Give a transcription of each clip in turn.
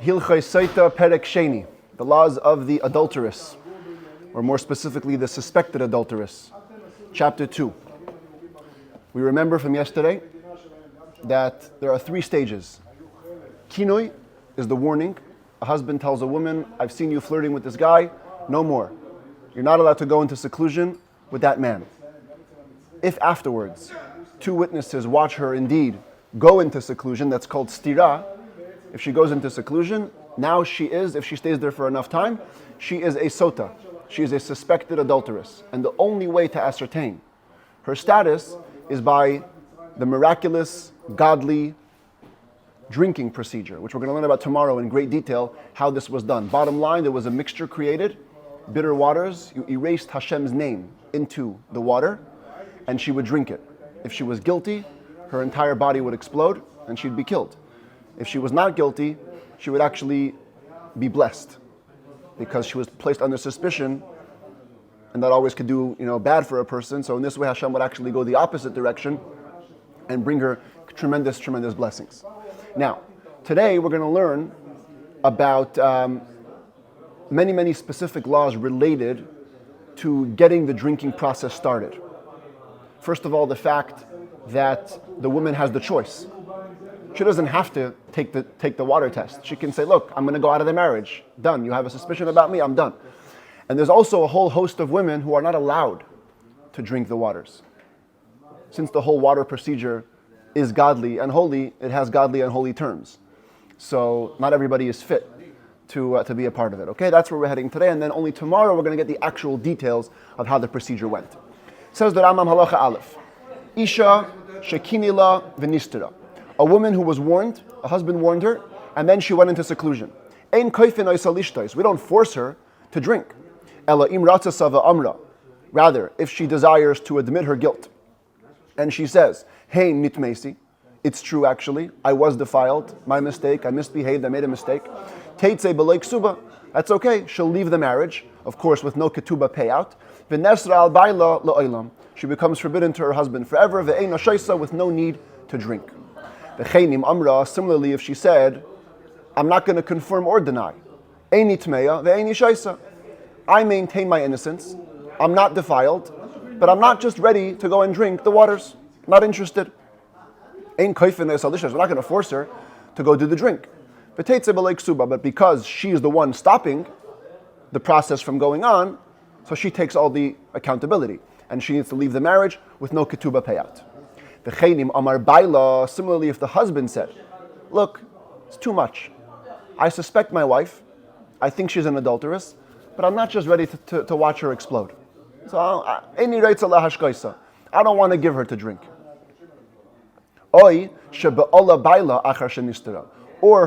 Hilchos Sotah Perek Sheni, the laws of the adulteress, or more specifically, the suspected adulteress. Chapter 2. We remember from yesterday that there are 3 stages. Kinoi is the warning. A husband tells a woman, I've seen you flirting with this guy, no more. You're not allowed to go into seclusion with that man. If afterwards 2 witnesses watch her indeed go into seclusion, that's called stira. If she goes into seclusion, now she is, if she stays there for enough time, she is a sotah. She is a suspected adulteress. And the only way to ascertain her status is by the miraculous, godly drinking procedure, which we're going to learn about tomorrow in great detail, how this was done. Bottom line, there was a mixture created, bitter waters. You erased Hashem's name into the water, and she would drink it. If she was guilty, her entire body would explode, and she'd be killed. If she was not guilty, she would actually be blessed, because she was placed under suspicion, and that always could do bad for a person. So in this way, Hashem would actually go the opposite direction and bring her tremendous, tremendous blessings. Now, today we're going to learn about many, many specific laws related to getting the drinking process started. First of all, the fact that the woman has the choice. She doesn't have to take the water test. She can say, look, I'm going to go out of the marriage. Done. You have a suspicion about me, I'm done. And there's also a whole host of women who are not allowed to drink the waters. Since the whole water procedure is godly and holy, it has godly and holy terms. So not everybody is fit to be a part of it. Okay, that's where we're heading today. And then only tomorrow we're going to get the actual details of how the procedure went. Says the Rambam Halacha Aleph. Isha shekinila v'nistira. A woman who was warned, a husband warned her, and then she went into seclusion. Ein koifin oisa lishtais. We don't force her to drink. Ela im ratzasa v'amra. Rather, if she desires to admit her guilt, and she says, hey, nitmesi, it's true actually, I was defiled, my mistake, I misbehaved, I made a mistake. Teitze b'lei ksuba. That's okay, she'll leave the marriage, of course with no ketubah payout. V'nesra al baila la'olam. She becomes forbidden to her husband forever, ve'ein shaisa, with no need to drink. V'cheinim amra, similarly if she said, I'm not going to confirm or deny. Eini tmeya ve'eini shaisa. I maintain my innocence, I'm not defiled, but I'm not just ready to go and drink the waters. Not interested. Ein koifin esalishas. We're not going to force her to go do the drink. But because she is the one stopping the process from going on, so she takes all the accountability, and she needs to leave the marriage with no ketubah payout. V'cheinim amar baila. Similarly, if the husband said, "Look, it's too much. I suspect my wife. I think she's an adulteress, but I'm not just ready to watch her explode. So I don't want to give her to drink." Or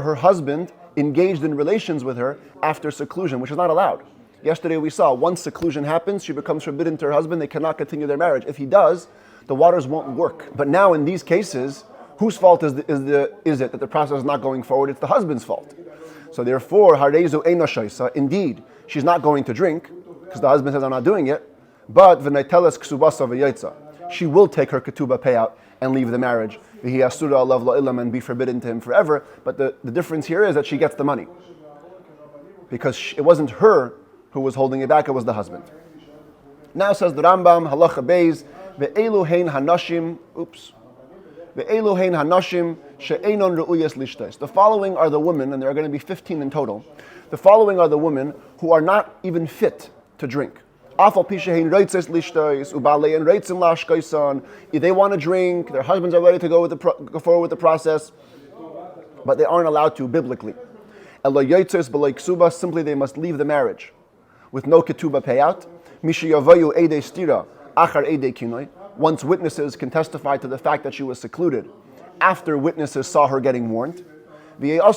her husband engaged in relations with her after seclusion, which is not allowed. Yesterday we saw, once seclusion happens, she becomes forbidden to her husband, they cannot continue their marriage. If he does, the waters won't work. But now in these cases, whose fault is it that the process is not going forward? It's the husband's fault. So therefore, indeed, she's not going to drink, because the husband says, I'm not doing it, but she will take her ketubah payout and leave the marriage, and be forbidden to him forever. But the difference here is that she gets the money, because it wasn't her who was holding it back, it was the husband. Now says the Rambam, halacha beis, ve'elu hein hanashim, ve'elu hein hanashim she'enon re'uyas lishtais. The following are the women, and there are going to be 15 in total. The following are the women who are not even fit to drink. If they want to drink, their husbands are ready to go forward with the process, but they aren't allowed to biblically. Simply they must leave the marriage with no ketubah payout. Once witnesses can testify to the fact that she was secluded, after witnesses saw her getting warned, and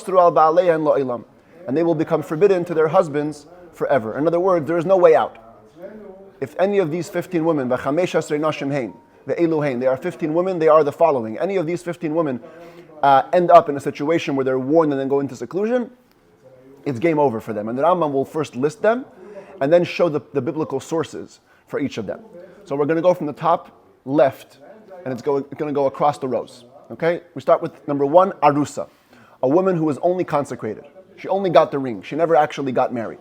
they will become forbidden to their husbands forever. In other words, there is no way out. If any of these 15 women, they are 15 women, they are the following. Any of these 15 women end up in a situation where they're warned and then go into seclusion, it's game over for them. And the Rambam will first list them and then show the biblical sources for each of them. So we're going to go from the top left, and it's going to go across the rows. Okay? We start with number 1, Arusa, a woman who is only consecrated. She only got the ring. She never actually got married.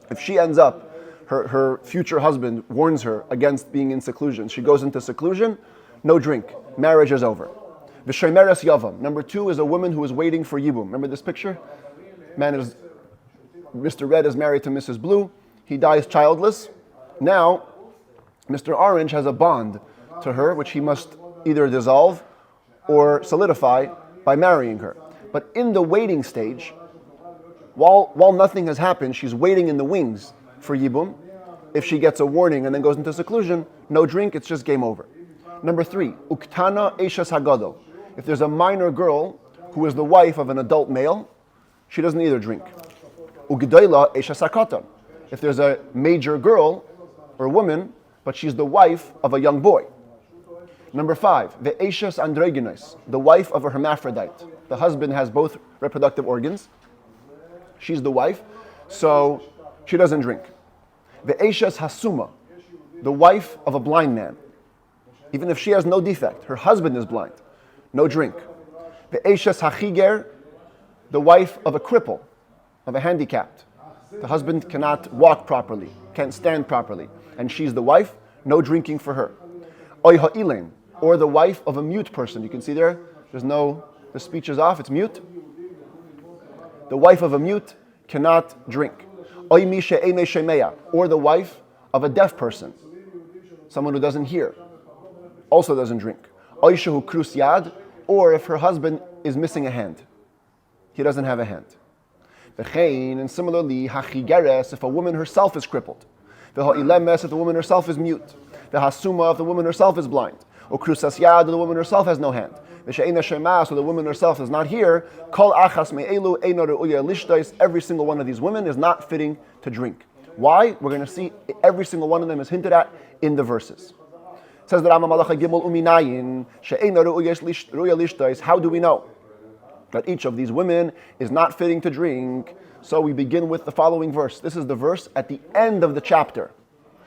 If she ends up, her future husband warns her against being in seclusion. She goes into seclusion, no drink. Marriage is over. V'shomeres yavam. Number 2 is a woman who is waiting for yibum. Remember this picture? Mr. Red is married to Mrs. Blue. He dies childless. Now, Mr. Orange has a bond to her, which he must either dissolve or solidify by marrying her. But in the waiting stage, while nothing has happened, she's waiting in the wings for Yibum. If she gets a warning and then goes into seclusion, no drink, it's just game over. Number 3, Uktana Eishas Hagado. If there's a minor girl who is the wife of an adult male, she doesn't either drink. Ugdoila Eishas Hakatan. If there's a major girl or woman, but she's the wife of a young boy. Number 5, the Eishas Androgynos, the wife of a hermaphrodite. The husband has both reproductive organs. She's the wife, so she doesn't drink. The Eishas Hasuma, the wife of a blind man. Even if she has no defect, her husband is blind. No drink. The Eishas Hachiger, the wife of a cripple, of a handicapped. The husband cannot walk properly, can't stand properly, and she's the wife, no drinking for her. Oy Ha'ilim, or the wife of a mute person. You can see there, the speech is off, it's mute. The wife of a mute cannot drink. Oy Mi She'enei Shemeya, or the wife of a deaf person, someone who doesn't hear, also doesn't drink. Oy Shehu Krus Yad, or if her husband is missing a hand, he doesn't have a hand. And similarly, Hachigeres, if a woman herself is crippled. Ha'ilemes, if the woman herself is mute. Hasuma, if the woman herself is blind. Or Krusas Yad, if the woman herself has no hand. She'ena Shemas, so the woman herself is not here. Kol Achas Me'elu Eino Re'uya Lishtais, every single one of these women is not fitting to drink. Why? We're going to see every single one of them is hinted at in the verses. It says that Rambam Malacha Gimel Uminayin She'ena Re'uya Lishtais. How do we know that each of these women is not fitting to drink? So we begin with the following verse. This is the verse at the end of the chapter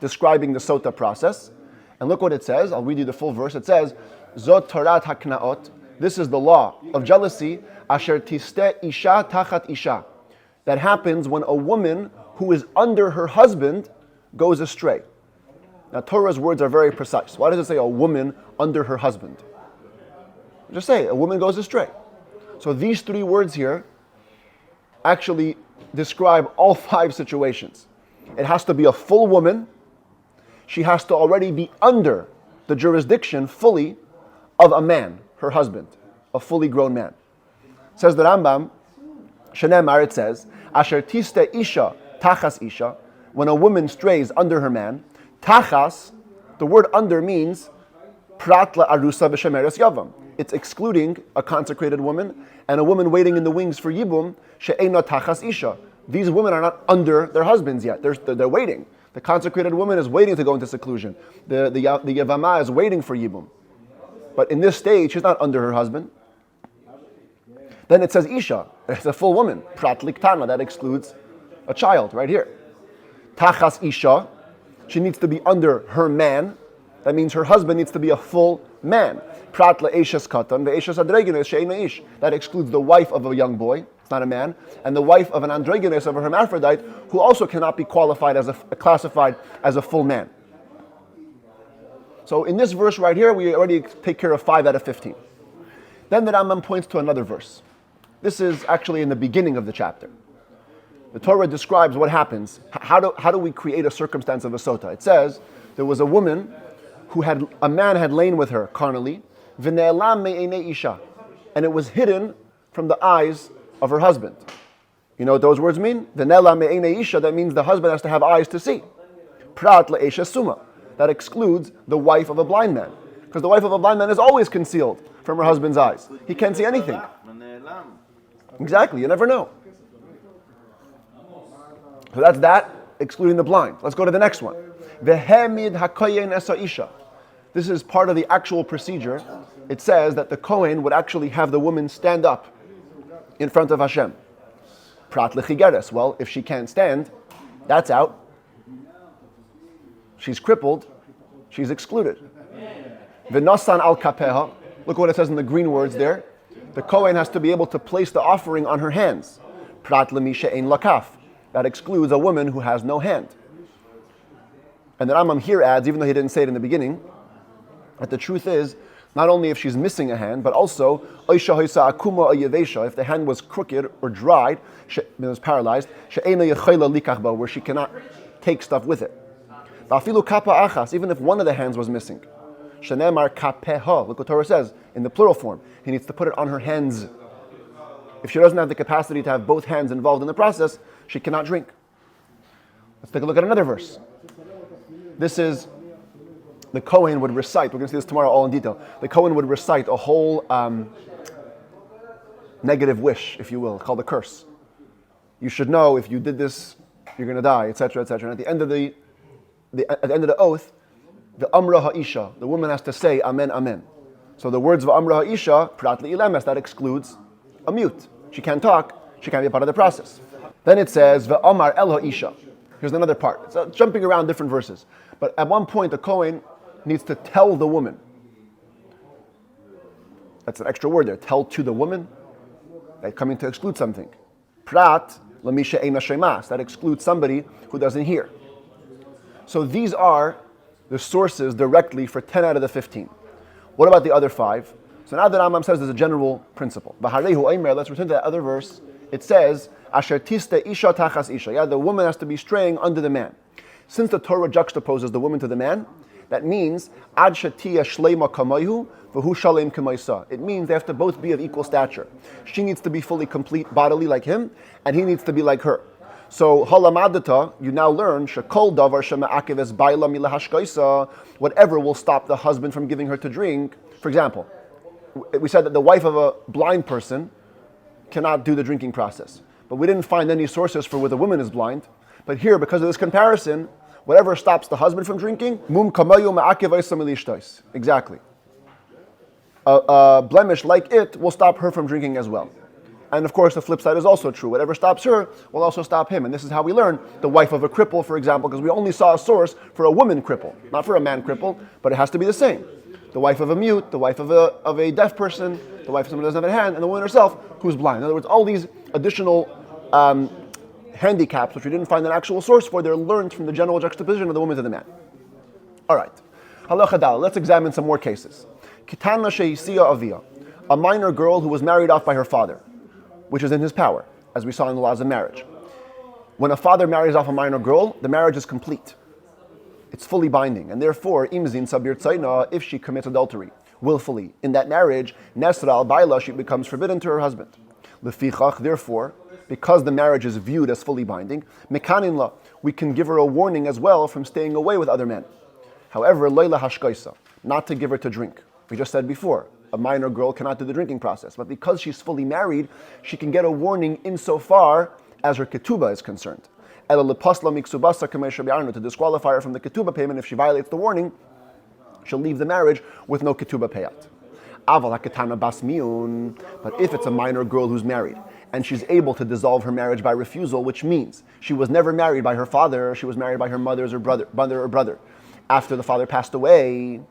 describing the Sotah process. And look what it says. I'll read you the full verse. It says, Zot Torat HaKnaot. This is the law of jealousy. Asher tiste isha tachat isha. That happens when a woman who is under her husband goes astray. Now Torah's words are very precise. Why does it say a woman under her husband? Just say a woman goes astray. So these 3 words here actually describe all 5 situations. It has to be a full woman. She has to already be under the jurisdiction fully of a man, her husband, a fully grown man. It says the Rambam, Shenemar, it says, Asher tiste isha, tachas isha, when a woman strays under her man, tachas, the word under means prat la'arusa b'shemeres yavam. It's excluding a consecrated woman and a woman waiting in the wings for yibum, she'ena tachas isha. These women are not under their husbands yet. They're waiting. The consecrated woman is waiting to go into seclusion. The Yavama is waiting for Yibum. But in this stage, she's not under her husband. Then it says Isha. It's a full woman. Prat liktana, that excludes a child right here. Tachas Isha, she needs to be under her man. That means her husband needs to be a full man. Prat le'eshas katan, ve'eshas adregenes she'ena ish. That excludes the wife of a young boy. It's not a man, and the wife of an androgynous, of a hermaphrodite, who also cannot be classified as a full man. So in this verse right here, we already take care of 5 out of 15. Then the Rambam points to another verse. This is actually in the beginning of the chapter. The Torah describes what happens. How do we create a circumstance of a sotah? It says there was a woman a man had lain with her carnally, v'ne'elam me'enei isha, and it was hidden from the eyes of her husband. You know what those words mean? V'ne'elam me'enei isha, that means the husband has to have eyes to see. Prat le'esha suma, that excludes the wife of a blind man, because the wife of a blind man is always concealed from her husband's eyes. He can't see anything. Exactly, you never know. So that's that, excluding the blind. Let's go to the next one. Vehemid hakoyen esa isha. This is part of the actual procedure. It says that the Kohen would actually have the woman stand up in front of Hashem. Prat lechigeres. Well, if she can't stand, that's out. She's crippled. She's excluded. V'nosan al kapeha. Look what it says in the green words there. The Kohen has to be able to place the offering on her hands. Prat lemisha ein lakaf. That excludes a woman who has no hand. And the Rambam here adds, even though he didn't say it in the beginning, that the truth is, not only if she's missing a hand, but also, if the hand was crooked or dried, it was paralyzed, where she cannot take stuff with it. Even if one of the hands was missing. Look what Torah says, in the plural form. He needs to put it on her hands. If she doesn't have the capacity to have both hands involved in the process, she cannot drink. Let's take a look at another verse. This is, the Kohen would recite, we're going to see this tomorrow all in detail, the Kohen would recite a whole negative wish, if you will, called a curse. You should know if you did this, you're going to die, etc., etc. And at the end of the oath, the Amra Ha'isha, the woman has to say, Amen, Amen. So the words of Amra Ha'isha, Prat Le'ilemes, that excludes a mute. She can't talk, she can't be a part of the process. Then it says, Ve'amar El Ha'isha. Here's another part. It's jumping around different verses. But at one point, the Kohen needs to tell the woman. That's an extra word there. Tell to the woman. That's coming to exclude something. Prat Lamisha Eina Shemas. That excludes somebody who doesn't hear. So these are the sources directly for 10 out of the 15. What about the other 5? So now the Rambam says there's a general principle. Let's return to that other verse. It says, Asher tiste isha tachas isha. Yeah, the woman has to be straying under the man. Since the Torah juxtaposes the woman to the man, that means ad shatiya shleima kamayhu v'hu shalem kamaisa. It means they have to both be of equal stature. She needs to be fully complete bodily like him, and he needs to be like her. So halamadata, you now learn shekol davar shema'akev es baila milahashkaisa. Whatever will stop the husband from giving her to drink. For example, we said that the wife of a blind person cannot do the drinking process. But we didn't find any sources for where the woman is blind. But here, because of this comparison, whatever stops the husband from drinking, mum kamayu ma'akev milishtais. Exactly. A blemish like it will stop her from drinking as well. And of course, the flip side is also true. Whatever stops her will also stop him. And this is how we learn the wife of a cripple, for example, because we only saw a source for a woman cripple, not for a man cripple, but it has to be the same. The wife of a mute, the wife of a deaf person, the wife of someone who doesn't have a hand, and the woman herself who's blind. In other words, all these additional handicaps, which we didn't find an actual source for, they're learned from the general juxtaposition of the woman to the man. All right. Halacha dal. Let's examine some more cases. Kitana sheisiya avia, a minor girl who was married off by her father, which is in his power, as we saw in the laws of marriage. When a father marries off a minor girl, the marriage is complete. It's fully binding, and therefore, imzin sabir tzayna, if she commits adultery willfully in that marriage, nesra al baila, she becomes forbidden to her husband. Lefichach, therefore, because the marriage is viewed as fully binding, mekanin la, we can give her a warning as well from staying away with other men. However, leila hashkaisa, not to give her to drink. We just said before, a minor girl cannot do the drinking process, but because she's fully married, she can get a warning insofar as her ketubah is concerned. To disqualify her from the ketubah payment, if she violates the warning, she'll leave the marriage with no ketubah payat. But if it's a minor girl who's married, and she's able to dissolve her marriage by refusal, which means she was never married by her father, she was married by her mother or brother. After the father passed away,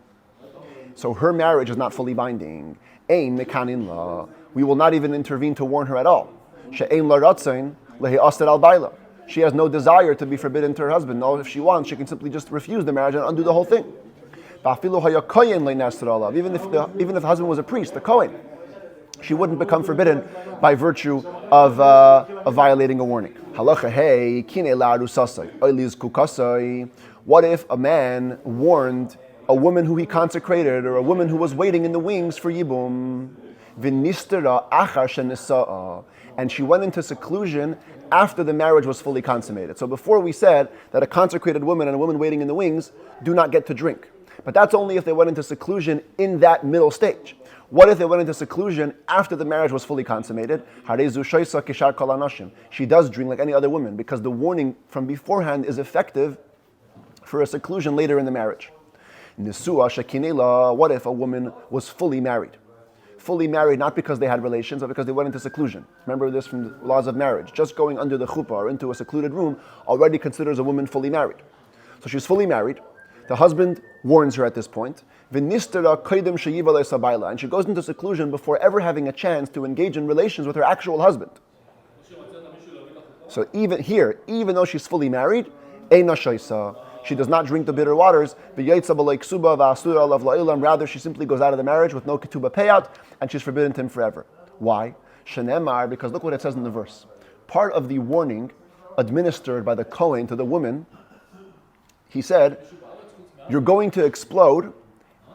so her marriage is not fully binding. Ein mekanin la. We will not even intervene to warn her at all. She'ein la ratzain lehi aster al baila. She has no desire to be forbidden to her husband. No, if she wants, she can simply just refuse the marriage and undo the whole thing. Even if the husband was a priest, the Kohen, she wouldn't become forbidden by virtue of violating a warning. What if a man warned a woman who he consecrated, or a woman who was waiting in the wings for Yibum, and she went into seclusion after the marriage was fully consummated? So before we said that a consecrated woman and a woman waiting in the wings do not get to drink. But that's only if they went into seclusion in that middle stage. What if they went into seclusion after the marriage was fully consummated? She does drink like any other woman, because the warning from beforehand is effective for a seclusion later in the marriage. What if a woman was fully married? Fully married not because they had relations, but because they went into seclusion. Remember this from the laws of marriage. Just going under the chuppah or into a secluded room already considers a woman fully married. So she's fully married. The husband warns her at this point. And she goes into seclusion before ever having a chance to engage in relations with her actual husband. So even here, even though she's fully married, Eina Shoisa, she does not drink the bitter waters. Rather, she simply goes out of the marriage with no ketubah payout, and she's forbidden to him forever. Why? Shenemar, because look what it says in the verse. Part of the warning administered by the Kohen to the woman, he said, you're going to explode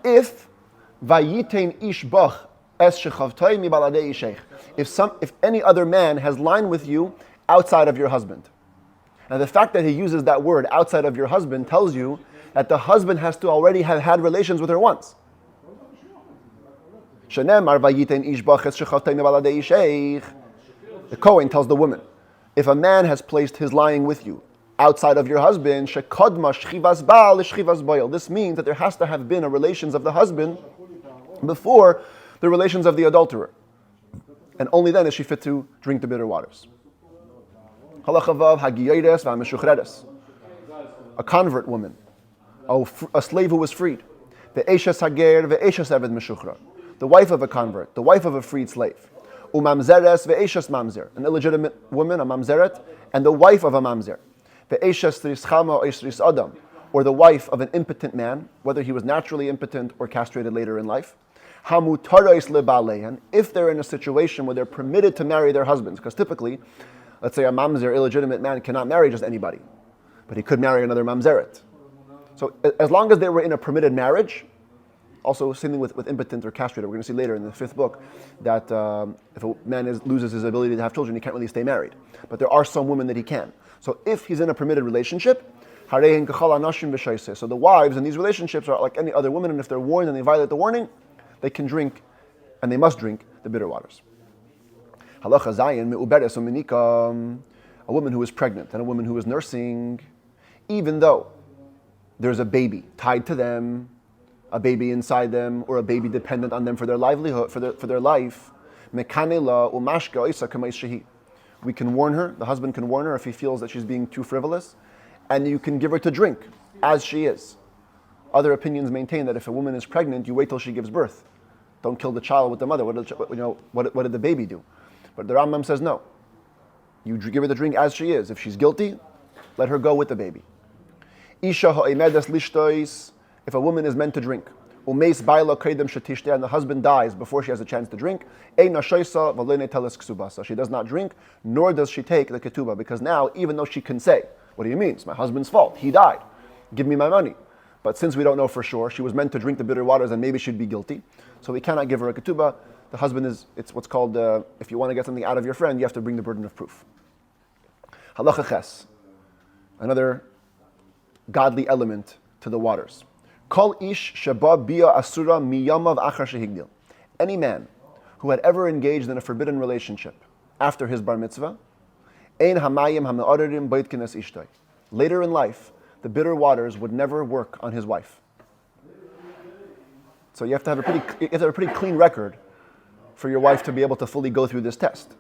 if vayitein ish bach es shechavtoi mi baladei isheich. If any other man has lined with you outside of your husband. Now the fact that he uses that word outside of your husband tells you that the husband has to already have had relations with her once. The Kohen tells the woman, if a man has placed his lying with you outside of your husband, this means that there has to have been a relations of the husband before the relations of the adulterer. And only then is she fit to drink the bitter waters. A convert woman, a slave who was freed. The wife of a convert, the wife of a freed slave. An illegitimate woman, a mamzeret, and the wife of a mamzer. Or the wife of an impotent man, whether he was naturally impotent or castrated later in life. If they're in a situation where they're permitted to marry their husbands, because typically, let's say a mamzer, illegitimate man, cannot marry just anybody, but he could marry another mamzeret. So as long as they were in a permitted marriage, also same thing with impotent or castrated. We're going to see later in the 5th book that if a man loses his ability to have children, he can't really stay married. But there are some women that he can. So if he's in a permitted relationship, so the wives in these relationships are like any other woman, and if they're warned and they violate the warning, they can drink, and they must drink the bitter waters. Halacha Zayin me'uberes u'minika, a woman who is pregnant and a woman who is nursing, even though there's a baby tied to them, a baby inside them, or a baby dependent on them for their livelihood, for their life, mekanela u'mashka isa kamais shehi. We can warn her, the husband can warn her if he feels that she's being too frivolous, and you can give her to drink as she is. Other opinions maintain that if a woman is pregnant, you wait till she gives birth. Don't kill the child with the mother. What did the baby do? But the Rambam says no. You give her the drink as she is. If she's guilty, let her go with the baby. Isha ha'emedes lishtois, if a woman is meant to drink, umeis baila kaidem shetishte, and the husband dies before she has a chance to drink, eina shoisa v'lene teles ksubasa. She does not drink, nor does she take the ketubah, because now, even though she can say, what do you mean? It's my husband's fault. He died. Give me my money. But since we don't know for sure, she was meant to drink the bitter waters and maybe she'd be guilty. So we cannot give her a ketubah. The husband it's what's called, if you want to get something out of your friend, you have to bring the burden of proof. Halacha ches, another godly element to the waters. Kol ish sheba bia asura miyamav achar shehigdil. Any man who had ever engaged in a forbidden relationship after his bar mitzvah, ein hamayim hame'arerim beit kines ishtay. Later in life, the bitter waters would never work on his wife. So you have to have a pretty clean record for your wife to be able to fully go through this test.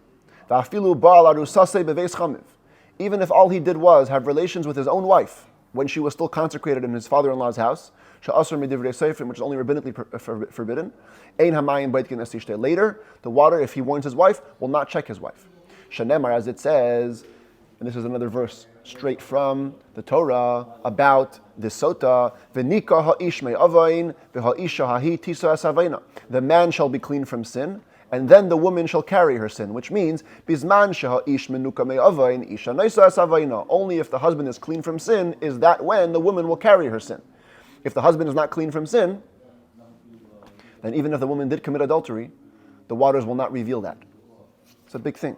Even if all he did was have relations with his own wife when she was still consecrated in his father-in-law's house, which is only rabbinically forbidden. Later, the water, if he warns his wife, will not check his wife. Shanemar, as it says, and this is another verse straight from the Torah about the Sotah, V'nika ha'ish me'avain, v'ha'isha hahi tisa asavaina. The man shall be clean from sin, and then the woman shall carry her sin, which means, Bizman sheha'ish menuka me'avain, isha naisa asavaina. Only if the husband is clean from sin is that when the woman will carry her sin. If the husband is not clean from sin, then even if the woman did commit adultery, the waters will not reveal that. It's a big thing.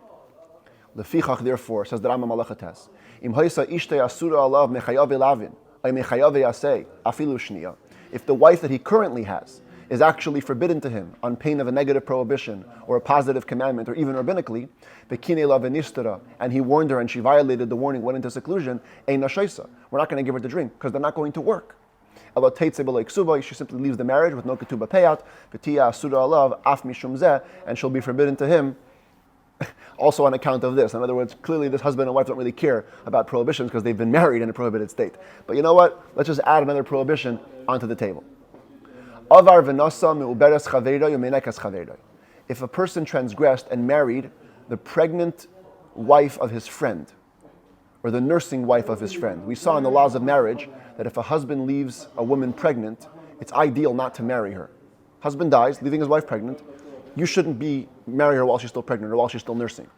Lefichach, therefore, says the Rambam Malachates, Im hoisa ishtei asura alav mechayav elavin, ay mechayav yaseh, afilu shniya. If the wife that he currently has is actually forbidden to him on pain of a negative prohibition or a positive commandment, or even rabbinically, v'kinei la v'nistera, and he warned her and she violated the warning, went into seclusion, ein nashaisa. We're not going to give her to drink because they're not going to work. She simply leaves the marriage with no ketubah payout, v'tiya asura alav af mishum zeh, and she'll be forbidden to him also on account of this. In other words, clearly this husband and wife don't really care about prohibitions because they've been married in a prohibited state. But you know what? Let's just add another prohibition onto the table. If a person transgressed and married the pregnant wife of his friend, or the nursing wife of his friend. We saw in the laws of marriage that if a husband leaves a woman pregnant, it's ideal not to marry her. Husband dies, leaving his wife pregnant. You shouldn't marry her while she's still pregnant or while she's still nursing.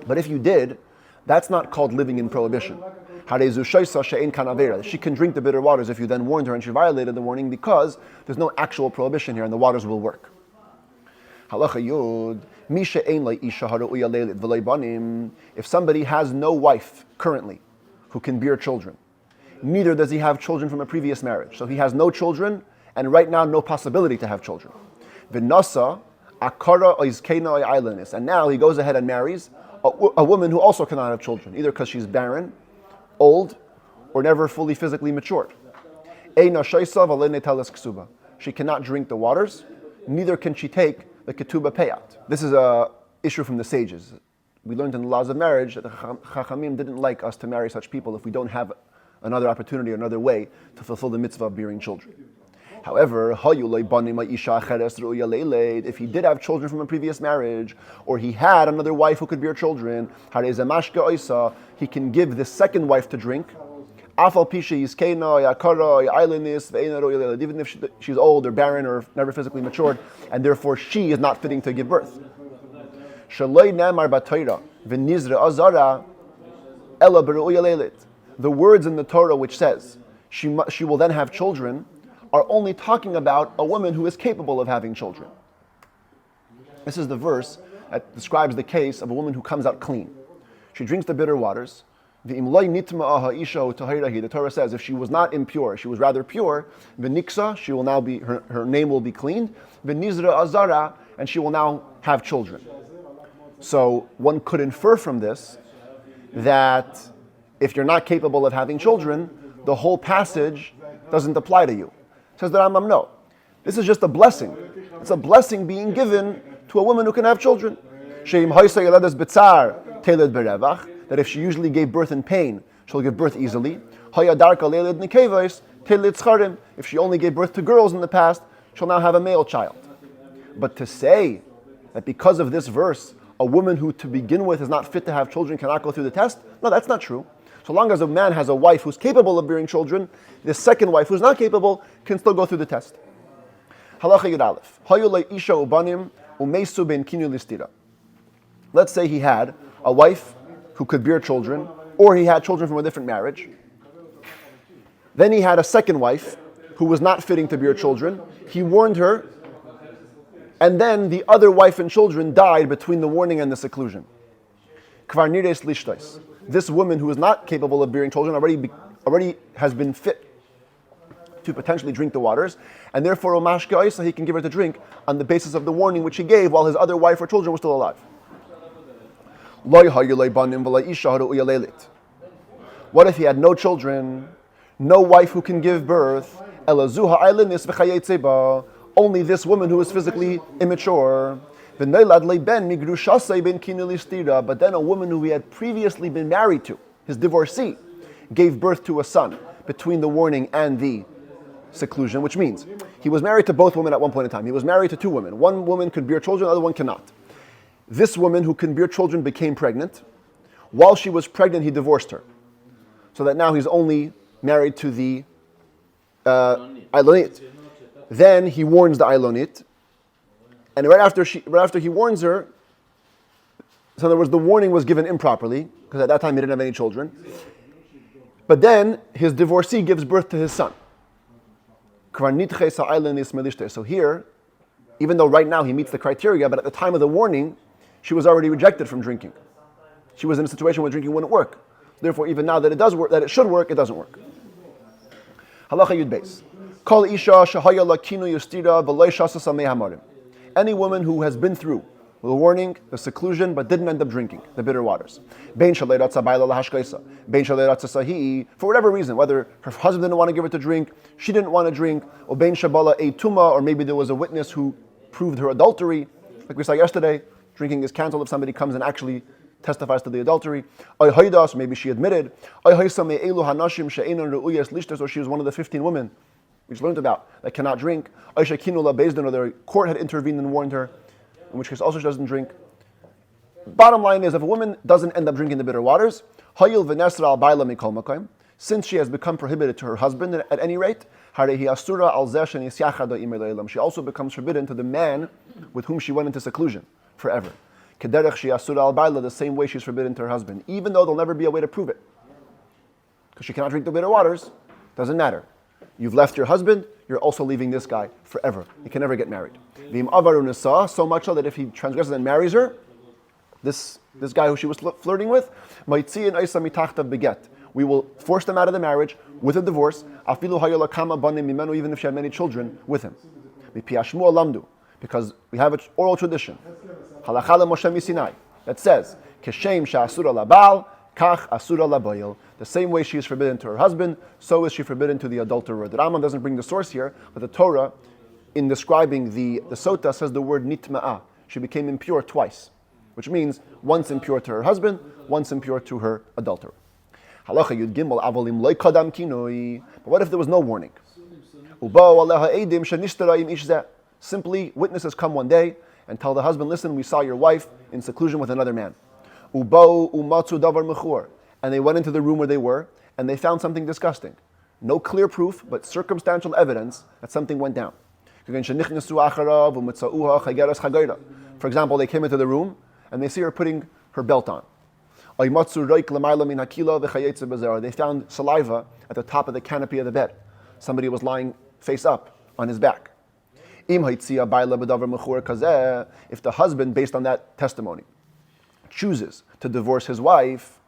But if you did, that's not called living in prohibition. She can drink the bitter waters if you then warned her and she violated the warning, because there's no actual prohibition here and the waters will work. Halacha Yud, if somebody has no wife currently who can bear children, neither does he have children from a previous marriage. So he has no children and right now no possibility to have children. V'nasa akara oizkena oilanis, and now he goes ahead and marries a woman who also cannot have children, either because she's barren, old, or never fully physically matured. She cannot drink the waters, neither can she take the ketubah payat. This is an issue from the sages. We learned in the laws of marriage that the Chachamim didn't like us to marry such people if we don't have another opportunity, another way to fulfill the mitzvah of bearing children. However, if he did have children from a previous marriage, or he had another wife who could bear children, he can give the second wife to drink, even if she's old or barren or never physically matured, and therefore she is not fitting to give birth. The words in the Torah which says she will then have children are only talking about a woman who is capable of having children. This is the verse that describes the case of a woman who comes out clean. She drinks the bitter waters. The Torah says if she was not impure, she was rather pure, she will now be, her name will be cleaned, and she will now have children. So one could infer from this that if you're not capable of having children, the whole passage doesn't apply to you. Says the Rambam, no. This is just a blessing. It's a blessing being given to a woman who can have children. That if she usually gave birth in pain, she'll give birth easily. If she only gave birth to girls in the past, she'll now have a male child. But to say that because of this verse, a woman who to begin with is not fit to have children cannot go through the test, no, that's not true. So long as a man has a wife who's capable of bearing children, the second wife who's not capable can still go through the test. Halacha Yud Aleph. Let's say he had a wife who could bear children, or he had children from a different marriage. Then he had a second wife who was not fitting to bear children. He warned her, and then the other wife and children died between the warning and the seclusion. Kvar nires lishtais. This woman who is not capable of bearing children already has been fit to potentially drink the waters, and therefore he can give her to drink on the basis of the warning which he gave while his other wife or children were still alive. What if he had no children, no wife who can give birth, only this woman who is physically immature? But then a woman who he had previously been married to, his divorcee, gave birth to a son between the warning and the seclusion, which means he was married to both women at one point in time. He was married to two women. One woman could bear children, the other one cannot. This woman who can bear children became pregnant. While she was pregnant, he divorced her. So that now he's only married to the Ailonit. Then he warns the Ailonit. And right after he warns her, so in other words, the warning was given improperly, because at that time he didn't have any children. But then his divorcee gives birth to his son. So here, even though right now he meets the criteria, but at the time of the warning, she was already rejected from drinking. She was in a situation where drinking wouldn't work. Therefore, even now that it does work, that it should work, it doesn't work. Halacha Yud Beis. Kol isha shehaya lakinu yustira v'lo shasa samei hamarim. Any woman who has been through the warning, the seclusion, but didn't end up drinking the bitter waters. Bein shalei ratza ba'ila lahashkaisa. Bein shalei ratza sahi. For whatever reason, whether her husband didn't want to give her to drink, she didn't want to drink, or bein shabala a tuma, or maybe there was a witness who proved her adultery. Like we saw yesterday, drinking is canceled if somebody comes and actually testifies to the adultery. Maybe she admitted. Or she was one of the 15 women we just learned about that cannot drink. Or the court had intervened and warned her, in which case also she doesn't drink. Bottom line is, if a woman doesn't end up drinking the bitter waters, hayil v'nesra al baila mikol makayim, since she has become prohibited to her husband at any rate, she also becomes forbidden to the man with whom she went into seclusion forever. The same way she's forbidden to her husband, even though there'll never be a way to prove it. Because she cannot drink the bitter waters, doesn't matter. You've left your husband, you're also leaving this guy forever. He can never get married. So much so that if he transgresses and marries her, this guy who she was flirting with, we will force them out of the marriage with a divorce, even if she had many children with him. Because we have an oral tradition that says, the same way she is forbidden to her husband, so is she forbidden to the adulterer. The Rambam doesn't bring the source here, but the Torah, in describing the Sotah, says the word nitma'ah. She became impure twice, which means once impure to her husband, once impure to her adulterer. Halacha Yud Gimel Avolim Loi Kadam Kinoi. But what if there was no warning? Simply, witnesses come one day and tell the husband, listen, we saw your wife in seclusion with another man. And they went into the room where they were, and they found something disgusting. No clear proof, but circumstantial evidence that something went down. For example, they came into the room, and they see her putting her belt on. They found saliva at the top of the canopy of the bed. Somebody was lying face up on his back. If the husband, based on that testimony, chooses to divorce his wife,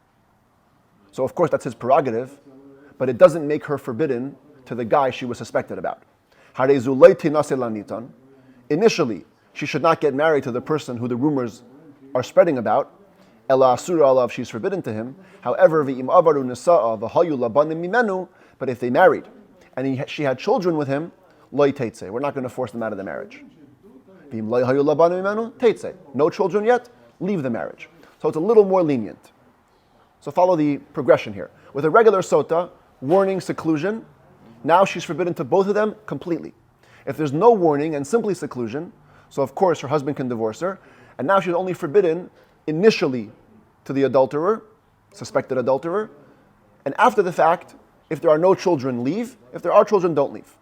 so of course that's his prerogative, but it doesn't make her forbidden to the guy she was suspected about. Initially, she should not get married to the person who the rumors are spreading about. She's forbidden to him. However, but if they married and she had children with him, we're not going to force them out of the marriage. No children yet, leave the marriage. So it's a little more lenient. So follow the progression here. With a regular sotah, warning, seclusion, now she's forbidden to both of them completely. If there's no warning and simply seclusion, so of course her husband can divorce her, and now she's only forbidden initially to the adulterer, suspected adulterer, and after the fact, if there are no children, leave. If there are children, don't leave.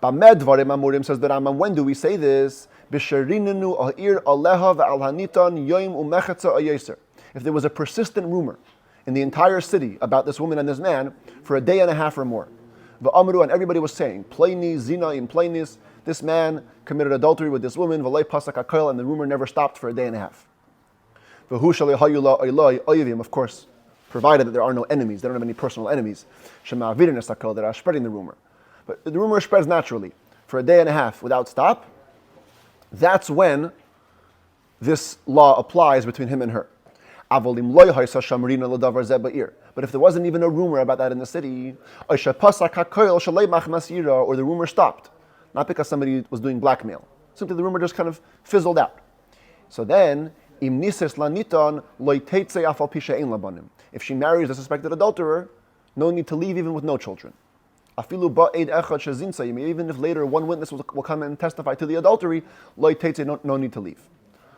Says the Rambam, when do we say this? If there was a persistent rumor in the entire city about this woman and this man for a day and a half or more, and everybody was saying, this man committed adultery with this woman, and the rumor never stopped for a day and a half. Of course, provided that there are no enemies, they don't have any personal enemies, that are spreading the rumor. But the rumor spreads naturally for a day and a half without stop. That's when this law applies between him and her. But if there wasn't even a rumor about that in the city, or the rumor stopped, not because somebody was doing blackmail, simply the rumor just kind of fizzled out. So then, if she marries a suspected adulterer, no need to leave even with no children. Even if later one witness will come and testify to the adultery, no need to leave.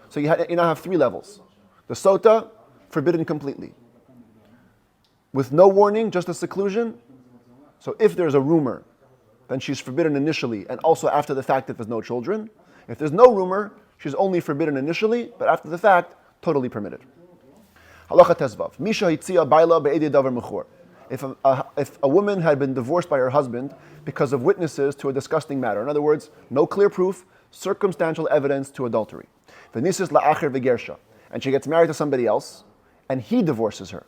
So you now have three levels. The sotah, forbidden completely. With no warning, just a seclusion. So if there's a rumor, then she's forbidden initially, and also after the fact if there's no children. If there's no rumor, she's only forbidden initially, but after the fact, totally permitted. Halacha Tezvav. Misha hitzia baila be'edei davar mechor. If a woman had been divorced by her husband because of witnesses to a disgusting matter, in other words, no clear proof, circumstantial evidence to adultery, v'nisis la'acher v'gersha, and she gets married to somebody else, and he divorces her.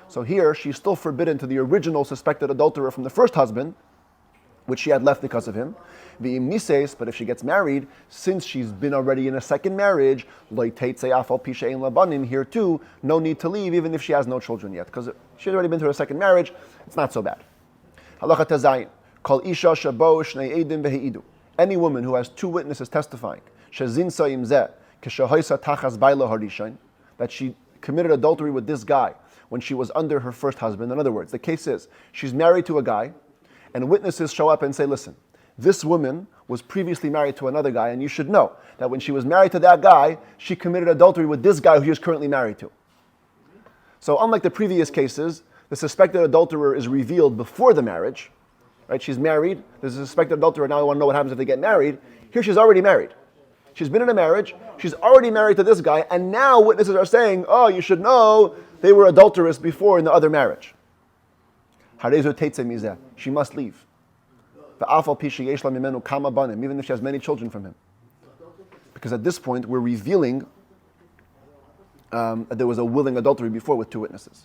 So here, she's still forbidden to the original suspected adulterer from the first husband, which she had left because of him. But if she gets married, since she's been already in a second marriage, here too, no need to leave even if she has no children yet, because she's already been through a second marriage, it's not so bad. Any woman who has two witnesses testifying that she committed adultery with this guy when she was under her first husband. In other words, the case is, she's married to a guy, and witnesses show up and say, listen, this woman was previously married to another guy, and you should know that when she was married to that guy, she committed adultery with this guy who she is currently married to. So unlike the previous cases, the suspected adulterer is revealed before the marriage. Right? She's married, there's a suspected adulterer, now I want to know what happens if they get married. Here she's already married. She's been in a marriage, she's already married to this guy, and now witnesses are saying, oh, you should know they were adulterous before in the other marriage. She must leave. Even if she has many children from him. Because at this point, we're revealing that there was a willing adultery before with two witnesses.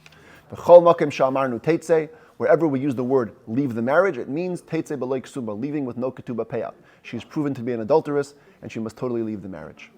Wherever we use the word leave the marriage, it means teitze b'lo ksuba, leaving with no ketubah payout. She is proven to be an adulteress, and she must totally leave the marriage.